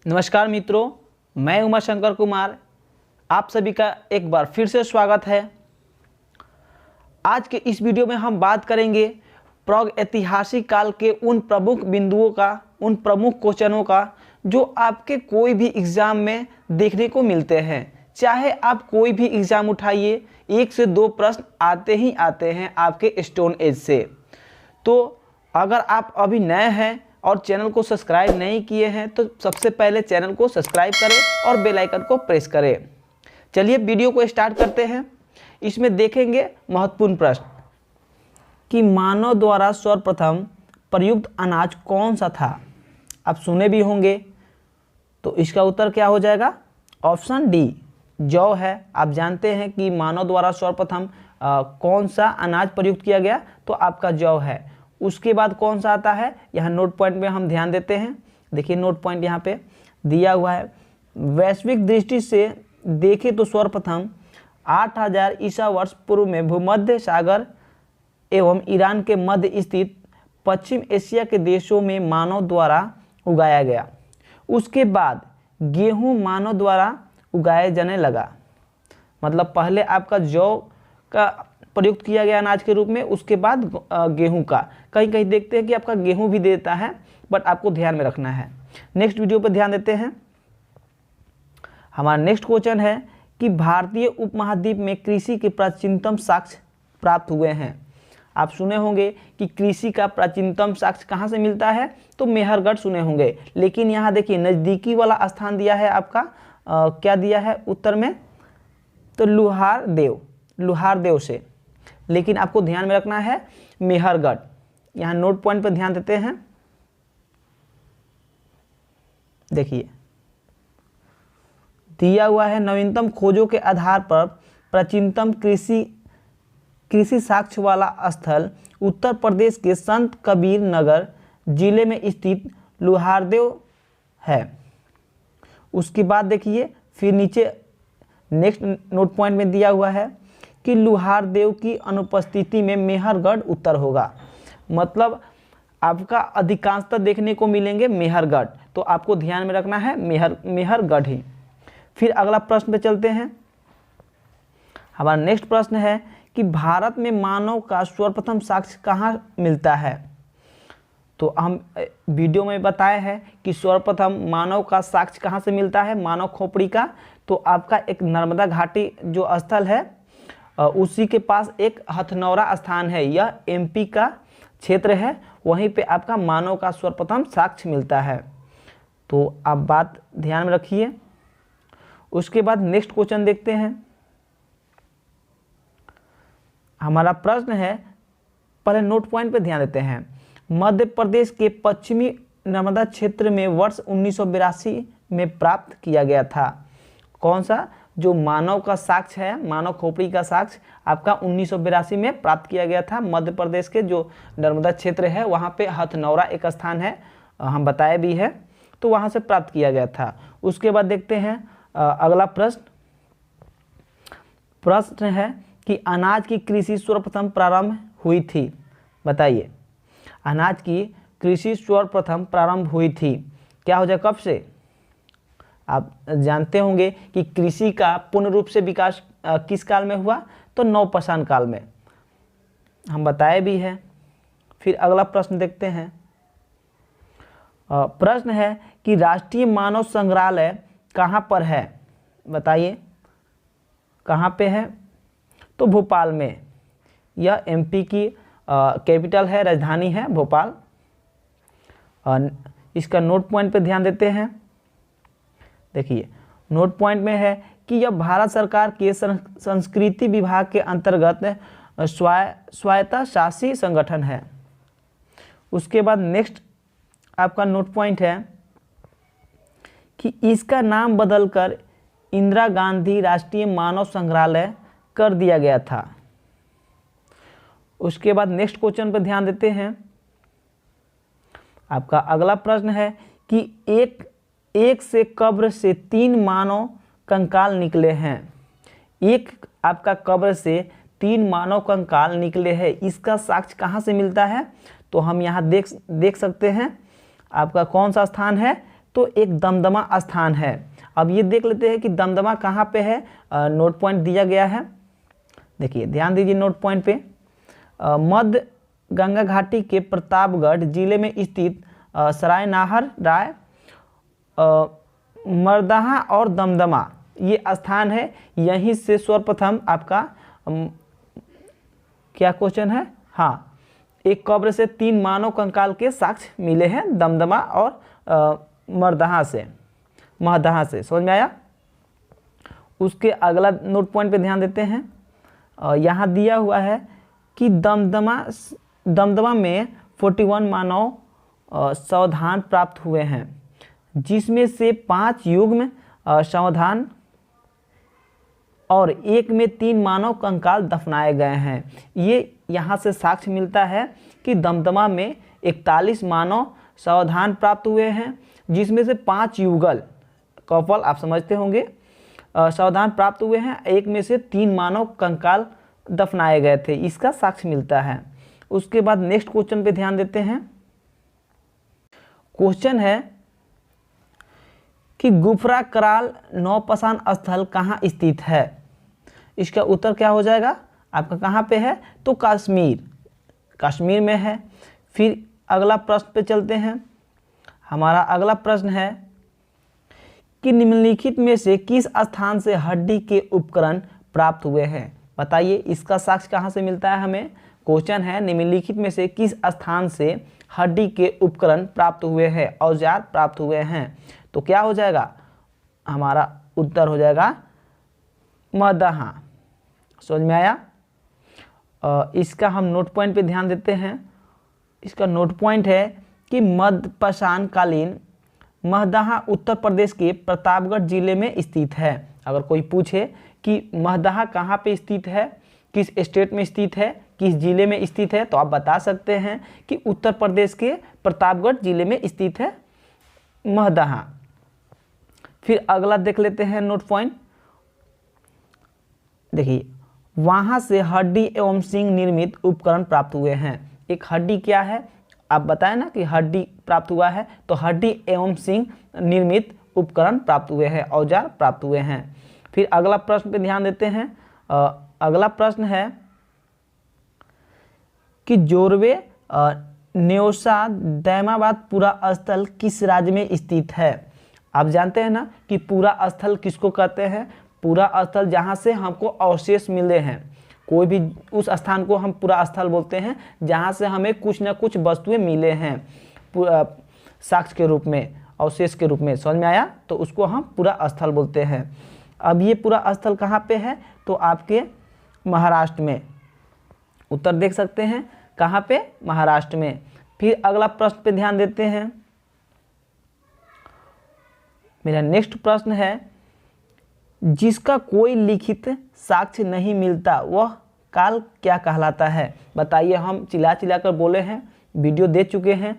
नमस्कार मित्रों, मैं उमा शंकर कुमार। आप सभी का एक बार फिर से स्वागत है। आज के इस वीडियो में हम बात करेंगे प्रागैतिहासिक काल के उन प्रमुख बिंदुओं का, उन प्रमुख क्वेश्चनों का जो आपके कोई भी एग्ज़ाम में देखने को मिलते हैं। चाहे आप कोई भी एग्ज़ाम उठाइए, 1 से 2 प्रश्न आते ही आते हैं आपके स्टोन एज से। तो अगर आप अभी नए हैं और चैनल को सब्सक्राइब नहीं किए हैं तो सबसे पहले चैनल को सब्सक्राइब करें और बेल आइकन को प्रेस करें। चलिए वीडियो को स्टार्ट करते हैं। इसमें देखेंगे महत्वपूर्ण प्रश्न कि मानव द्वारा सर्वप्रथम प्रयुक्त अनाज कौन सा था। आप सुने भी होंगे, तो इसका उत्तर क्या हो जाएगा? ऑप्शन डी, जौ है। आप जानते हैं कि मानव द्वारा सर्वप्रथम कौन सा अनाज प्रयुक्त किया गया, तो आपका जौ है। उसके बाद कौन सा आता है, यहाँ नोट पॉइंट में हम ध्यान देते हैं। देखिए नोट पॉइंट यहाँ पे दिया हुआ है। वैश्विक दृष्टि से देखें तो सर्वप्रथम 8000 ईसा वर्ष पूर्व में भूमध्य सागर एवं ईरान के मध्य स्थित पश्चिम एशिया के देशों में मानव द्वारा उगाया गया। उसके बाद गेहूँ मानव द्वारा उगाए जाने लगा। मतलब पहले आपका जौ का प्रयुक्त किया गया अनाज के रूप में, उसके बाद गेहूं का। कहीं कहीं देखते हैं कि आपका गेहूं भी देता है, बट आपको ध्यान में रखना है। नेक्स्ट वीडियो पर ध्यान देते हैं। हमारा नेक्स्ट क्वेश्चन है कि भारतीय उपमहाद्वीप में कृषि के प्राचीनतम साक्ष्य प्राप्त हुए हैं। आप सुने होंगे कि कृषि का प्राचीनतम साक्ष्य कहाँ से मिलता है, तो मेहरगढ़ सुने होंगे। लेकिन यहाँ देखिए नज़दीकी वाला स्थान दिया है आपका, क्या दिया है उत्तर में, तो लुहारदेव से। लेकिन आपको ध्यान में रखना है मेहरगढ़। यहाँ नोट पॉइंट पर ध्यान देते हैं। देखिए दिया हुआ है नवीनतम खोजों के आधार पर प्राचीनतम कृषि साक्ष्य वाला स्थल उत्तर प्रदेश के संत कबीर नगर जिले में स्थित लुहारदेव है। उसके बाद देखिए फिर नीचे नेक्स्ट नोट पॉइंट में दिया हुआ है कि लुहारदेव की अनुपस्थिति में मेहरगढ़ उत्तर होगा। मतलब आपका अधिकांशतः देखने को मिलेंगे मेहरगढ़, तो आपको ध्यान में रखना है मेहरगढ़ ही। फिर अगला प्रश्न पे चलते हैं। हमारा नेक्स्ट प्रश्न है कि भारत में मानव का सर्वप्रथम साक्ष्य कहाँ मिलता है। तो हम वीडियो में बताए हैं कि सर्वप्रथम मानव का साक्ष्य कहाँ से मिलता है, मानव खोपड़ी का। तो आपका एक नर्मदा घाटी जो स्थल है उसी के पास एक हथनौरा स्थान है, यह एमपी का क्षेत्र है। वहीं पे आपका मानव का सर्वप्रथम साक्ष्य मिलता है। तो आप बात ध्यान में रखिए। उसके बाद नेक्स्ट क्वेश्चन देखते हैं। हमारा प्रश्न है, पहले नोट पॉइंट पे ध्यान देते हैं। मध्य प्रदेश के पश्चिमी नर्मदा क्षेत्र में वर्ष 1982 में प्राप्त किया गया था। कौन सा? जो मानव का साक्ष्य है, मानव खोपड़ी का साक्ष्य आपका 1982 में प्राप्त किया गया था। मध्य प्रदेश के जो नर्मदा क्षेत्र है वहाँ पे हथनौरा एक स्थान है, हम बताए भी है, तो वहाँ से प्राप्त किया गया था। उसके बाद देखते हैं अगला प्रश्न है कि अनाज की कृषि सर्वप्रथम प्रारंभ हुई थी। बताइए, अनाज की कृषि सर्वप्रथम प्रारंभ हुई थी, क्या हो जाए, कब से? आप जानते होंगे कि कृषि का पूर्ण रूप से विकास किस काल में हुआ, तो नवपाषाण काल में, हम बताए भी हैं। फिर अगला प्रश्न देखते हैं। प्रश्न है कि राष्ट्रीय मानव संग्रहालय कहाँ पर है। बताइए कहाँ पे है, तो भोपाल में। यह एमपी की कैपिटल है, राजधानी है भोपाल। इसका नोट पॉइंट पे ध्यान देते हैं। देखिए नोट पॉइंट में है कि यह भारत सरकार के संस्कृति विभाग के अंतर्गत स्वायत्ता शासी संगठन है। उसके बाद नेक्स्ट आपका नोट पॉइंट है कि इसका नाम बदलकर इंदिरा गांधी राष्ट्रीय मानव संग्रहालय कर दिया गया था। उसके बाद नेक्स्ट क्वेश्चन पर ध्यान देते हैं। आपका अगला प्रश्न है कि एक से कब्र से 3 मानव कंकाल निकले हैं। एक आपका कब्र से 3 मानव कंकाल निकले हैं, इसका साक्ष्य कहाँ से मिलता है, तो हम यहाँ देख सकते हैं। आपका कौन सा स्थान है, तो एक दमदमा स्थान है। अब ये देख लेते हैं कि दमदमा कहाँ पे है। नोट पॉइंट दिया गया है, देखिए ध्यान दीजिए नोट पॉइंट पे। मध्य गंगा घाटी के प्रतापगढ़ जिले में स्थित सराय नाहर राय, मरदाहा और दमदमा ये स्थान है। यहीं से सर्वप्रथम आपका क्या क्वेश्चन है, हाँ, एक कब्र से 3 मानव कंकाल के साक्ष्य मिले हैं दमदमा और महदहा से। समझ में आया। उसके अगला नोट पॉइंट पे ध्यान देते हैं। यहाँ दिया हुआ है कि दमदमा में 41 मानव समाधान प्राप्त हुए हैं, जिसमें से 5 युग्म समाधान और 1 में 3 मानव कंकाल दफनाए गए हैं। ये यहाँ से साक्ष्य मिलता है कि दमदमा में 41 मानव समाधान प्राप्त हुए हैं, जिसमें से 5 युगल कपल आप समझते होंगे समाधान प्राप्त हुए हैं, 1 में से 3 मानव कंकाल दफनाए गए थे। इसका साक्ष्य मिलता है। उसके बाद नेक्स्ट क्वेश्चन पे ध्यान देते हैं। क्वेश्चन है कि गुफरा कराल नौपसान स्थल कहाँ स्थित है। इसका उत्तर क्या हो जाएगा आपका, कहाँ पे है, तो कश्मीर में है। फिर अगला प्रश्न पे चलते हैं। हमारा अगला प्रश्न है कि निम्नलिखित में से किस स्थान से हड्डी के उपकरण प्राप्त हुए हैं। बताइए इसका साक्ष्य कहाँ से मिलता है हमें। क्वेश्चन है निम्नलिखित में से किस स्थान से हड्डी के उपकरण प्राप्त हुए हैं, औजार प्राप्त हुए हैं। तो क्या हो जाएगा, हमारा उत्तर हो जाएगा महदहा। समझ में आया। इसका हम नोट पॉइंट पे ध्यान देते हैं। इसका नोट पॉइंट है कि मध्यपाषाण कालीन महदहा उत्तर प्रदेश के प्रतापगढ़ जिले में स्थित है। अगर कोई पूछे कि महदहा कहाँ पे स्थित है, किस स्टेट में स्थित है, किस जिले में स्थित है, तो आप बता सकते हैं कि उत्तर प्रदेश के प्रतापगढ़ जिले में स्थित है महदहा। फिर अगला देख लेते हैं नोट पॉइंट। देखिए वहाँ से हड्डी एवं सिंह निर्मित उपकरण प्राप्त हुए हैं। एक हड्डी क्या है आप बताएं ना कि हड्डी प्राप्त हुआ है, तो हड्डी एवं सिंह निर्मित उपकरण प्राप्त हुए हैं, औजार प्राप्त हुए हैं। फिर अगला प्रश्न पे ध्यान देते हैं। अगला प्रश्न है कि जोरवे न्योसा दैमाबाद पूरा स्थल किस राज्य में स्थित है। आप जानते हैं ना कि पूरा स्थल किसको कहते हैं। पूरा स्थल जहाँ से हमको अवशेष मिले हैं, कोई भी उस स्थान को हम पूरा स्थल बोलते हैं जहाँ से हमें कुछ ना कुछ वस्तुएं मिले हैं साक्ष्य के रूप में, अवशेष के रूप में। समझ में आया। तो उसको हम पूरा स्थल बोलते हैं। अब ये पूरा स्थल कहाँ पे है, तो आपके महाराष्ट्र में। उत्तर देख सकते हैं कहाँ पे, महाराष्ट्र में। फिर अगला प्रश्न पे ध्यान देते हैं। मेरा नेक्स्ट प्रश्न है जिसका कोई लिखित साक्ष्य नहीं मिलता वह काल क्या कहलाता है। बताइए, हम चिल्ला कर बोले हैं, वीडियो दे चुके हैं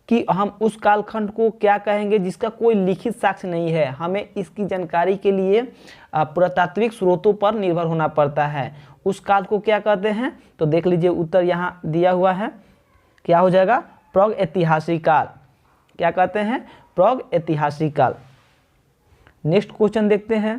कि हम उस कालखंड को क्या कहेंगे जिसका कोई लिखित साक्ष्य नहीं है। हमें इसकी जानकारी के लिए पुरातात्विक स्रोतों पर निर्भर होना पड़ता है। उस काल को क्या कहते हैं, तो देख लीजिए उत्तर यहाँ दिया हुआ है। क्या हो जाएगा, प्राग ऐतिहासिक काल। क्या कहते हैं, प्राग ऐतिहासिक काल। नेक्स्ट क्वेश्चन देखते हैं।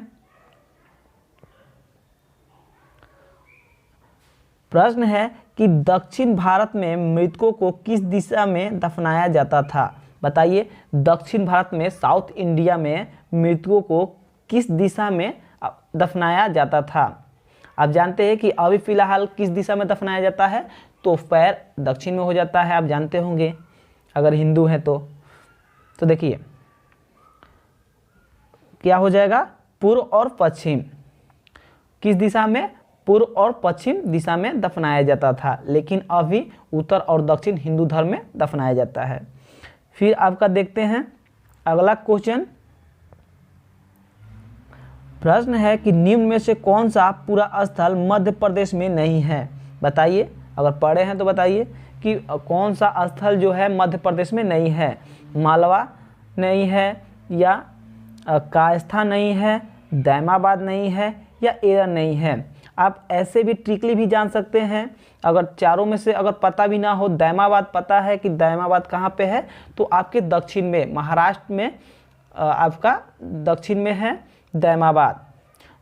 प्रश्न है कि दक्षिण भारत में मृतकों को किस दिशा में दफनाया जाता था। बताइए, दक्षिण भारत में, साउथ इंडिया में मृतकों को किस दिशा में दफनाया जाता था। आप जानते हैं कि अभी फिलहाल किस दिशा में दफनाया जाता है, तो पैर दक्षिण में हो जाता है। आप जानते होंगे अगर हिंदू हैं तो देखिए क्या हो जाएगा, पूर्व और पश्चिम। किस दिशा में, पूर्व और पश्चिम दिशा में दफनाया जाता था, लेकिन अभी उत्तर और दक्षिण हिंदू धर्म में दफनाया जाता है। फिर आपका देखते हैं अगला क्वेश्चन। प्रश्न है कि निम्न में से कौन सा पूरा स्थल मध्य प्रदेश में नहीं है। बताइए, अगर पढ़े हैं तो बताइए कि कौन सा स्थल जो है मध्य प्रदेश में नहीं है। मालवा नहीं है, या कायस्था नहीं है, दैमाबाद नहीं है, या एरन नहीं है। आप ऐसे भी ट्रिकली भी जान सकते हैं। अगर चारों में से अगर पता भी ना हो, दैमाबाद पता है कि दैमाबाद कहाँ पे है, तो आपके दक्षिण में महाराष्ट्र में आपका दक्षिण में है दैमाबाद,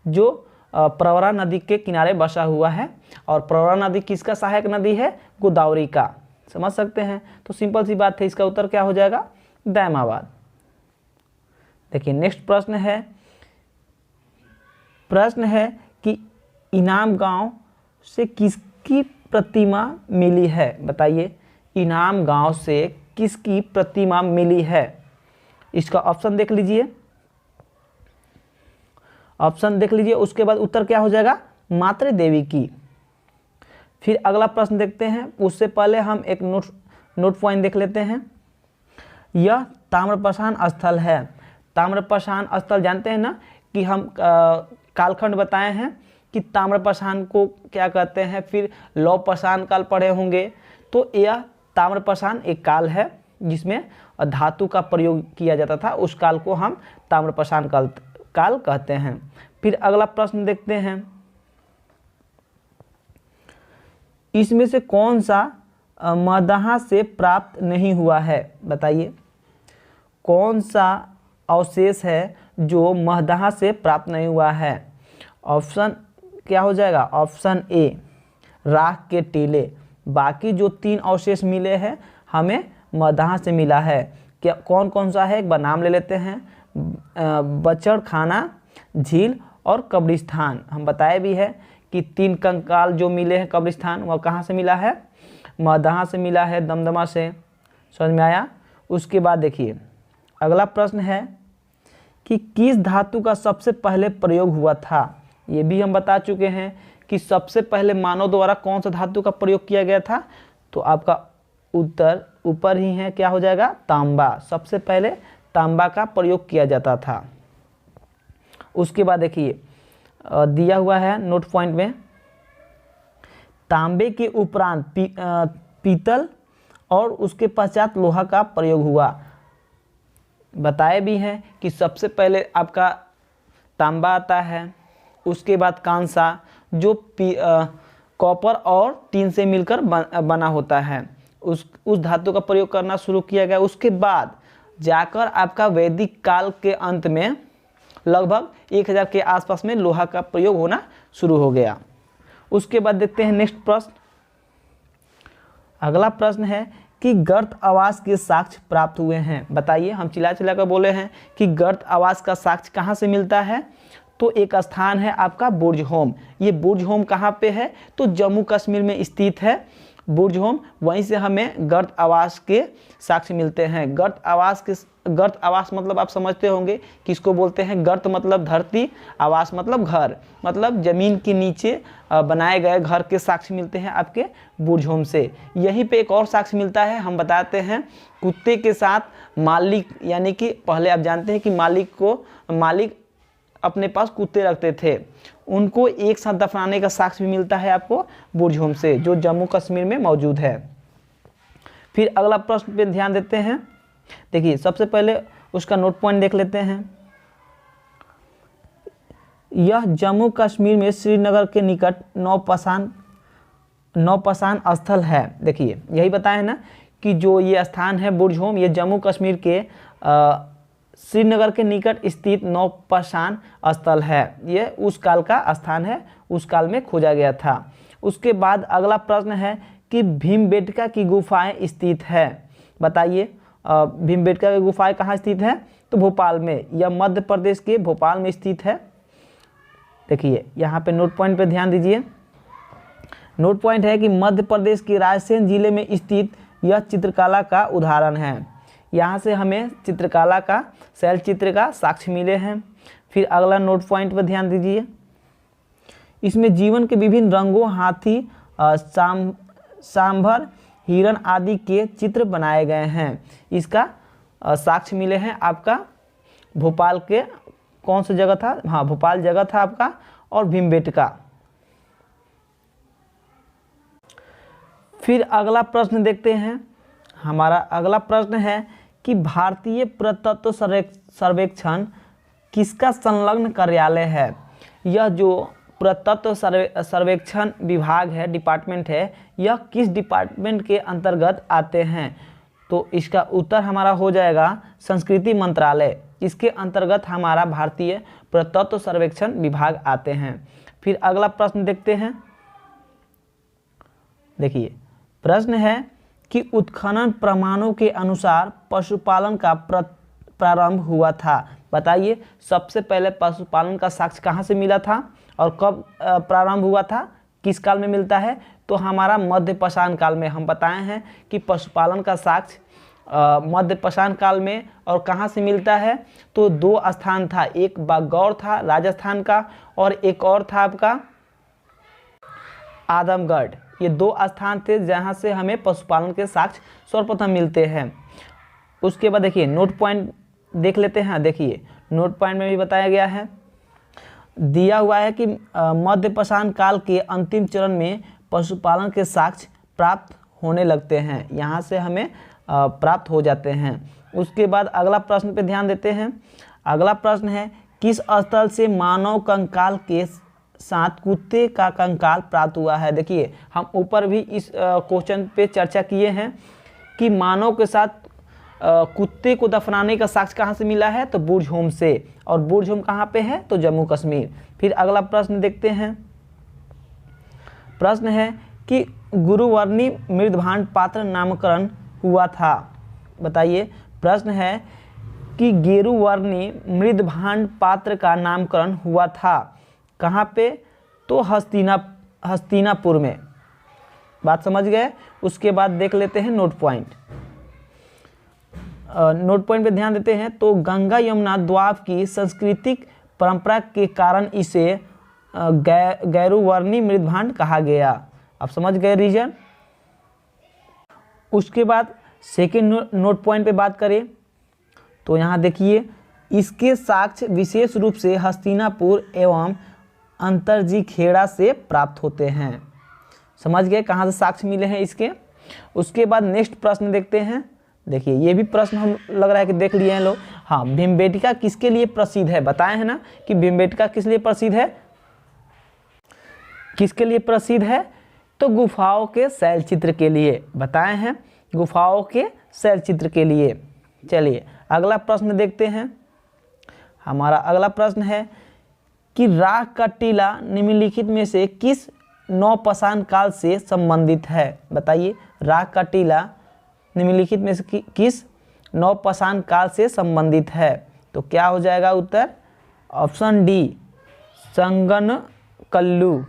जो प्रवरा नदी के किनारे बसा हुआ है। और प्रवरा नदी किसका सहायक नदी है? गोदावरी का। समझ सकते हैं। तो सिंपल सी बात है, इसका उत्तर क्या हो जाएगा? दैमाबाद। देखिए नेक्स्ट प्रश्न है कि इनाम गांव से किसकी प्रतिमा मिली है? बताइए, इनाम गांव से किसकी प्रतिमा मिली है? इसका ऑप्शन देख लीजिए, उसके बाद उत्तर क्या हो जाएगा? मातृ देवी की। फिर अगला प्रश्न देखते हैं, उससे पहले हम एक नोट पॉइंट देख लेते हैं। यह ताम्रपाषाण स्थल है। ताम्रपाषाण स्थल जानते हैं ना कि हम कालखंड बताए हैं कि ताम्रपाषाण को क्या कहते हैं, फिर लौह पाषाण काल पढ़े होंगे। तो यह ताम्रपाषाण एक काल है जिसमें धातु का प्रयोग किया जाता था, उस काल को हम ताम्रपाषाण काल कहते हैं। फिर अगला प्रश्न देखते हैं, इसमें से कौन सा मगधा से प्राप्त नहीं हुआ है? बताइए, कौन सा अवशेष है जो मगधा से प्राप्त नहीं हुआ है? ऑप्शन क्या हो जाएगा? ऑप्शन ए राख के टीले। बाकी जो 3 अवशेष मिले हैं हमें मगधा से मिला है। क्या कौन कौन सा है? एक बार नाम ले लेते हैं। बचड़खाना, झील और कब्रिस्तान। हम बताए भी है कि 3 कंकाल जो मिले हैं कब्रिस्तान, वह कहाँ से मिला है? मगधा से मिला है, दमदमा से। समझ में आया? उसके बाद देखिए अगला प्रश्न है कि किस धातु का सबसे पहले प्रयोग हुआ था? ये भी हम बता चुके हैं कि सबसे पहले मानव द्वारा कौन सा धातु का प्रयोग किया गया था। तो आपका उत्तर ऊपर ही है, क्या हो जाएगा? तांबा। सबसे पहले तांबा का प्रयोग किया जाता था। उसके बाद देखिए दिया हुआ है नोट पॉइंट में, तांबे के उपरांत पीतल और उसके पश्चात लोहा का प्रयोग हुआ। बताए भी हैं कि सबसे पहले आपका तांबा आता है, उसके बाद कांसा जो कॉपर और टीन से मिलकर बना होता है, उस धातु का प्रयोग करना शुरू किया गया। उसके बाद जाकर आपका वैदिक काल के अंत में लगभग 1000 के आसपास में लोहा का प्रयोग होना शुरू हो गया। उसके बाद देखते हैं नेक्स्ट प्रश्न। अगला प्रश्न है कि गर्त आवास के साक्ष्य प्राप्त हुए हैं। बताइए, हम चिल्ला कर बोले हैं कि गर्त आवास का साक्ष्य कहाँ से मिलता है? तो एक स्थान है आपका बुर्जहोम। ये बुर्जहोम कहाँ पे है? तो जम्मू कश्मीर में स्थित है बुर्जहोम। वहीं से हमें गर्त आवास के साक्ष्य मिलते हैं। गर्त आवास मतलब आप समझते होंगे किसको बोलते हैं? गर्त मतलब धरती, आवास मतलब घर, मतलब जमीन के नीचे बनाए गए घर के साक्ष्य मिलते हैं आपके बुर्जहोम से। यहीं पे एक और साक्ष्य मिलता है, हम बताते हैं। कुत्ते के साथ मालिक, यानी कि पहले आप जानते हैं कि मालिक अपने पास कुत्ते रखते थे, उनको एक साथ दफनाने का साक्ष्य भी मिलता है आपको बुर्जहोम से, जो जम्मू कश्मीर में मौजूद है। फिर अगला प्रश्न पे ध्यान देते हैं। देखिए सबसे पहले उसका नोट पॉइंट देख लेते हैं। यह जम्मू कश्मीर में श्रीनगर के निकट नौपाषाण स्थल है। देखिए यही बताया ना कि जो ये स्थान है बुर्जहोम, ये जम्मू कश्मीर के श्रीनगर के निकट स्थित नौपाषाण स्थल है। ये उस काल का स्थान है, उस काल में खोजा गया था। उसके बाद अगला प्रश्न है कि भीमबेटका की गुफाएं स्थित है। बताइए भीमबेटका की गुफाएं कहाँ स्थित है? तो भोपाल में। यह मध्य प्रदेश के भोपाल में स्थित है। देखिए यहाँ पे नोट पॉइंट पे ध्यान दीजिए। नोट पॉइंट है कि मध्य प्रदेश के रायसेन जिले में स्थित यह चित्रकला का उदाहरण है। यहाँ से हमें चित्रकला का, शैल चित्र का साक्ष्य मिले हैं। फिर अगला नोट पॉइंट पर ध्यान दीजिए। इसमें जीवन के विभिन्न रंगों, हाथी, सांभर, हिरण आदि के चित्र बनाए गए हैं। इसका साक्ष्य मिले हैं आपका भोपाल के, कौन सा जगह था? हाँ, भोपाल जगह था आपका, और भीमबेटका। फिर अगला प्रश्न देखते हैं। हमारा अगला प्रश्न है कि भारतीय पुरातत्व सर्वेक्षण किसका संलग्न कार्यालय है? यह जो पुरातत्व सर्वेक्षण विभाग है, डिपार्टमेंट है, यह किस डिपार्टमेंट के अंतर्गत आते हैं? तो इसका उत्तर हमारा हो जाएगा संस्कृति मंत्रालय। इसके अंतर्गत हमारा भारतीय पुरातत्व सर्वेक्षण विभाग आते हैं। फिर अगला प्रश्न देखते हैं। देखिए प्रश्न है कि उत्खनन प्रमाणों के अनुसार पशुपालन का प्रारंभ हुआ था। बताइए सबसे पहले पशुपालन का साक्ष्य कहाँ से मिला था और कब प्रारंभ हुआ था, किस काल में मिलता है? तो हमारा मध्य पाषाण काल में। हम बताए हैं कि पशुपालन का साक्ष्य मध्य पाषाण काल में। और कहाँ से मिलता है? तो दो स्थान था, एक बागौर था राजस्थान का और एक और था आपका आदमगढ़। ये दो स्थान थे जहाँ से हमें पशुपालन के साक्ष्य सर्वप्रथम मिलते हैं। उसके बाद देखिए नोट पॉइंट देख लेते हैं। देखिए नोट पॉइंट में भी बताया गया है, दिया हुआ है कि मध्य पाषाण काल के अंतिम चरण में पशुपालन के साक्ष्य प्राप्त होने लगते हैं, यहाँ से हमें प्राप्त हो जाते हैं। उसके बाद अगला प्रश्न पे ध्यान देते हैं। अगला प्रश्न है किस स्थल से मानव कंकाल के साथ कुत्ते का कंकाल प्राप्त हुआ है? देखिए हम ऊपर भी इस क्वेश्चन पे चर्चा किए हैं कि मानव के साथ कुत्ते को दफनाने का साक्ष्य कहाँ से मिला है? तो बुर्जहोम से। और बुर्जहोम कहाँ पे है? तो जम्मू कश्मीर। फिर अगला प्रश्न देखते हैं। प्रश्न है कि गुरुवर्णी मृदभांड पात्र नामकरण हुआ था। बताइए प्रश्न है कि गेरुवर्णी मृदभांड पात्र का नामकरण हुआ था कहाँ पे? तो हस्तिनापुर में। बात समझ गए? उसके बाद देख लेते हैं नोट पॉइंट। नोट पॉइंट पे ध्यान देते हैं। तो गंगा यमुना द्वाब की सांस्कृतिक परंपरा के कारण इसे गैरुवर्णी मृदभांड कहा गया। आप समझ गए रीजन। उसके बाद सेकेंड नोट पॉइंट पे बात करें तो यहाँ देखिए इसके साक्ष्य विशेष रूप से हस्तिनापुर एवं अंतरजी खेड़ा से प्राप्त होते हैं। समझ गए कहाँ से साक्ष्य मिले हैं इसके। उसके बाद नेक्स्ट प्रश्न देखते हैं। देखिए ये भी प्रश्न हम लग रहा है कि देख लिए हैं लोग। हाँ, भीमबेटका किसके लिए प्रसिद्ध है? बताए हैं ना कि भीमबेटका किस लिए प्रसिद्ध है? किसके लिए प्रसिद्ध है? तो गुफाओं के शैल चित्र के लिए। बताए हैं गुफाओं के शैल चित्र के लिए। चलिए अगला प्रश्न देखते हैं। हमारा अगला प्रश्न है कि राख का टीला निम्नलिखित में से किस नवपाषाण काल से संबंधित है? बताइए राख का टीला निम्नलिखित में से किस नवपाषाण काल से संबंधित है? तो क्या हो जाएगा उत्तर? Option D संगनकल्लू।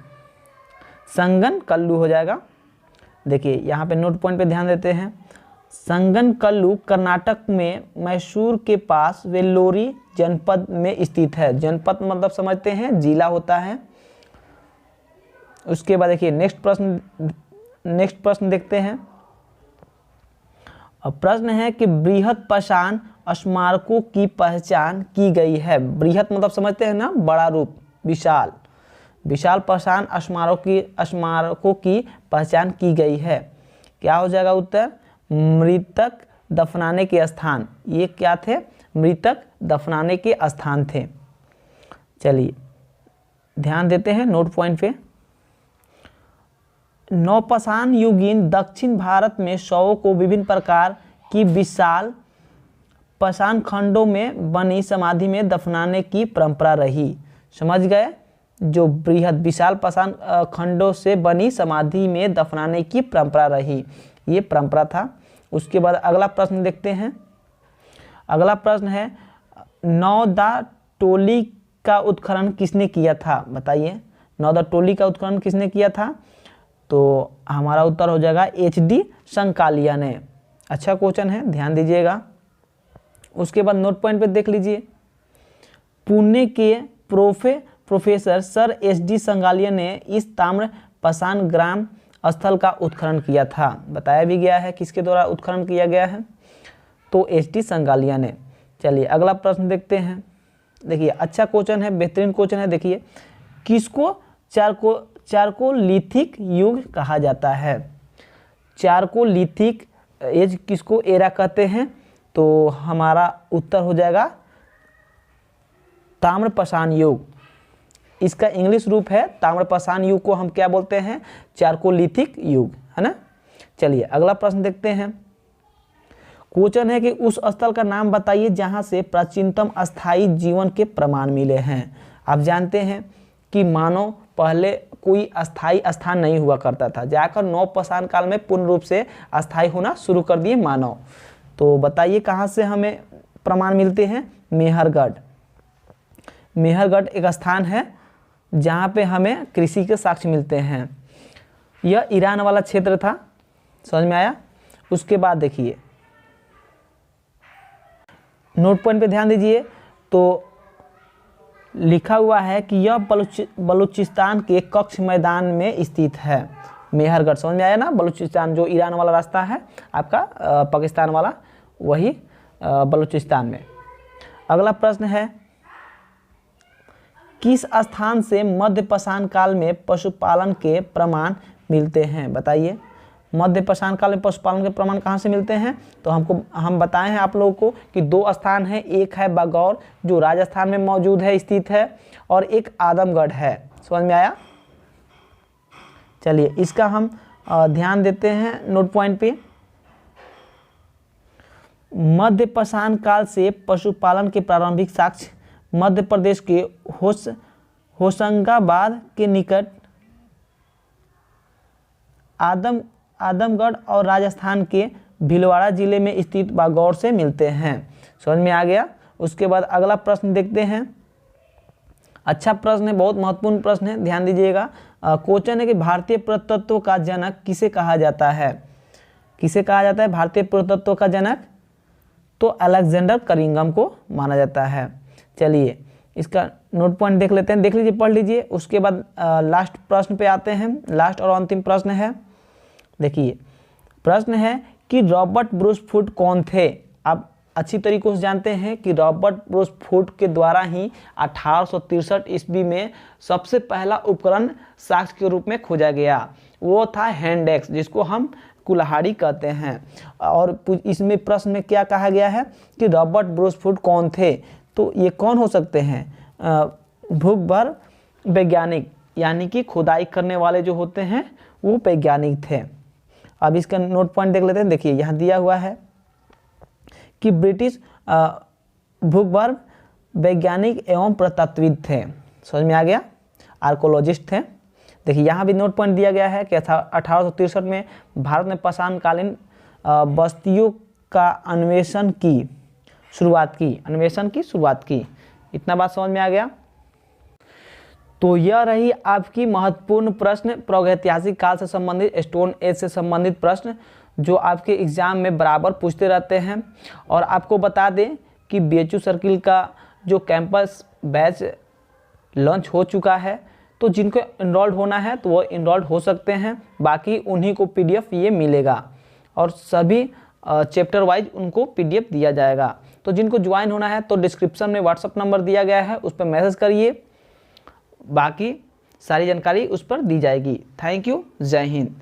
संगनकल्लू हो जाएगा। देखिए यहाँ पे नोट पॉइंट पे ध्यान देते हैं। संगनकल्लू कर्नाटक में मैसूर के पास वेल्लोरी जनपद में स्थित है। जनपद मतलब समझते हैं जिला होता है। उसके बाद देखिए नेक्स्ट प्रश्न देखते हैं। और प्रश्न है कि बृहत पाषाण स्मारकों की पहचान की गई है। बृहत मतलब समझते हैं ना बड़ा रूप, विशाल। विशाल पाषाण स्मारकों की पहचान की गई है। क्या हो जाएगा उत्तर? मृतक दफनाने के स्थान। ये क्या थे? मृतक दफनाने के स्थान थे। चलिए ध्यान देते हैं नोट पॉइंट पे। नवपाषाण युगीन दक्षिण भारत में शवों को विभिन्न प्रकार की विशाल पाषाण खंडों में बनी समाधि में दफनाने की परंपरा रही। समझ गए? जो बृहद विशाल पाषाण खंडों से बनी समाधि में दफनाने की परंपरा रही, ये परंपरा था। उसके बाद अगला प्रश्न देखते हैं। अगला प्रश्न है नौदा टोली का उत्खनन किसने किया था? बताइए नौदा टोली का उत्खनन किसने किया था? तो हमारा उत्तर हो जाएगा HD संकालिया ने। अच्छा क्वेश्चन है, ध्यान दीजिएगा। उसके बाद नोट पॉइंट पे देख लीजिए। पुणे के प्रोफेसर सर HD संगालिया ने इस ताम्र पाषाण ग्राम स्थल का उत्खनन किया था। बताया भी गया है किसके द्वारा उत्खनन किया गया है? तो HD संगालिया ने। चलिए अगला प्रश्न देखते हैं। देखिए अच्छा क्वेश्चन है, बेहतरीन क्वेश्चन है। देखिए किसको चारकोलिथिक युग कहा जाता है? चारकोलिथिक एज किसको एरा कहते हैं? तो हमारा उत्तर हो जाएगा ताम्रपाषाण युग। इसका इंग्लिश रूप है ताम्रपाषाण युग को हम क्या बोलते हैं, चारकोलिथिक युग, है ना। चलिए अगला प्रश्न देखते हैं। क्वेश्चन है कि उस स्थल का नाम बताइए जहां से प्राचीनतम अस्थायी जीवन के प्रमाण मिले हैं। आप जानते हैं कि मानव पहले कोई अस्थायी स्थान नहीं हुआ करता था, जाकर नवपाषाण काल में पूर्ण रूप से अस्थायी होना शुरू कर दिए मानव। तो बताइए कहाँ से हमें प्रमाण मिलते हैं। मेहरगढ़। मेहरगढ़ एक स्थान है जहाँ पे हमें कृषि के साक्ष्य मिलते हैं। यह ईरान वाला क्षेत्र था, समझ में आया। उसके बाद देखिए नोट पॉइंट पे ध्यान दीजिए, तो लिखा हुआ है कि यह बलूचिस्तान के कच्छ मैदान में स्थित है। मेहरगढ़, समझ में आया ना। बलूचिस्तान जो ईरान वाला रास्ता है आपका, पाकिस्तान वाला, वही बलूचिस्तान में। अगला प्रश्न है, किस स्थान से मध्यपाषाण काल में पशुपालन के प्रमाण मिलते हैं। बताइए मध्यपाषाण काल में पशुपालन के प्रमाण कहाँ से मिलते हैं। तो हम बताए हैं आप लोगों को कि दो स्थान है, एक है बागौर जो राजस्थान में मौजूद है, स्थित है, और एक आदमगढ़ है। समझ में आया। चलिए इसका हम ध्यान देते हैं नोट पॉइंट पे। मध्यपाषाण काल से पशुपालन के प्रारंभिक साक्ष्य मध्य प्रदेश के होशंगाबाद के निकट आदमगढ़ और राजस्थान के भीलवाड़ा जिले में स्थित बागौर से मिलते हैं। समझ में आ गया। उसके बाद अगला प्रश्न देखते हैं। अच्छा प्रश्न है, बहुत महत्वपूर्ण प्रश्न है, ध्यान दीजिएगा। क्वेश्चन है कि भारतीय पुरातत्व का जनक किसे कहा जाता है। किसे कहा जाता है भारतीय पुरातत्व का जनक। तो अलेक्जेंडर करिंगम को माना जाता है। चलिए इसका नोट पॉइंट देख लेते हैं, देख लीजिए, पढ़ लीजिए। उसके बाद लास्ट प्रश्न पे आते हैं। लास्ट और अंतिम प्रश्न है। देखिए प्रश्न है कि रॉबर्ट ब्रूस फूट कौन थे। आप अच्छी तरीके से जानते हैं कि रॉबर्ट ब्रूस फूट के द्वारा ही 1863 ईस्वी में सबसे पहला उपकरण साक्ष्य के रूप में खोजा गया। वो था हैंड एक्स, जिसको हम कुल्हाड़ी कहते हैं। और इसमें प्रश्न में क्या कहा गया है कि रॉबर्ट ब्रूस फूट कौन थे। तो ये कौन हो सकते हैं, भूगर्भ वैज्ञानिक, यानी कि खुदाई करने वाले जो होते हैं वो वैज्ञानिक थे। अब इसका नोट पॉइंट देख लेते हैं। देखिए यहाँ दिया हुआ है कि ब्रिटिश भूगर्भ वैज्ञानिक एवं पुरातत्वविद थे। समझ में आ गया, आर्कोलॉजिस्ट थे। देखिए यहाँ भी नोट पॉइंट दिया गया है कि 1863 में भारत में पाषाणकालीन बस्तियों का अन्वेषण की शुरुआत की। इतना बात समझ में आ गया। तो यह रही आपकी महत्वपूर्ण प्रश्न, प्रागैतिहासिक काल से संबंधित, स्टोन एज से संबंधित प्रश्न जो आपके एग्जाम में बराबर पूछते रहते हैं। और आपको बता दें कि BHU सर्किल का जो कैंपस बैच लॉन्च हो चुका है, तो जिनको इनरोल्ड होना है तो वो इनरोल्ड हो सकते हैं। बाकी उन्हीं को PDF ये मिलेगा और सभी चैप्टर वाइज उनको PDF दिया जाएगा। तो जिनको ज्वाइन होना है तो डिस्क्रिप्शन में WhatsApp नंबर दिया गया है, उस पर मैसेज करिए, बाकी सारी जानकारी उस पर दी जाएगी। थैंक यू, जय हिंद।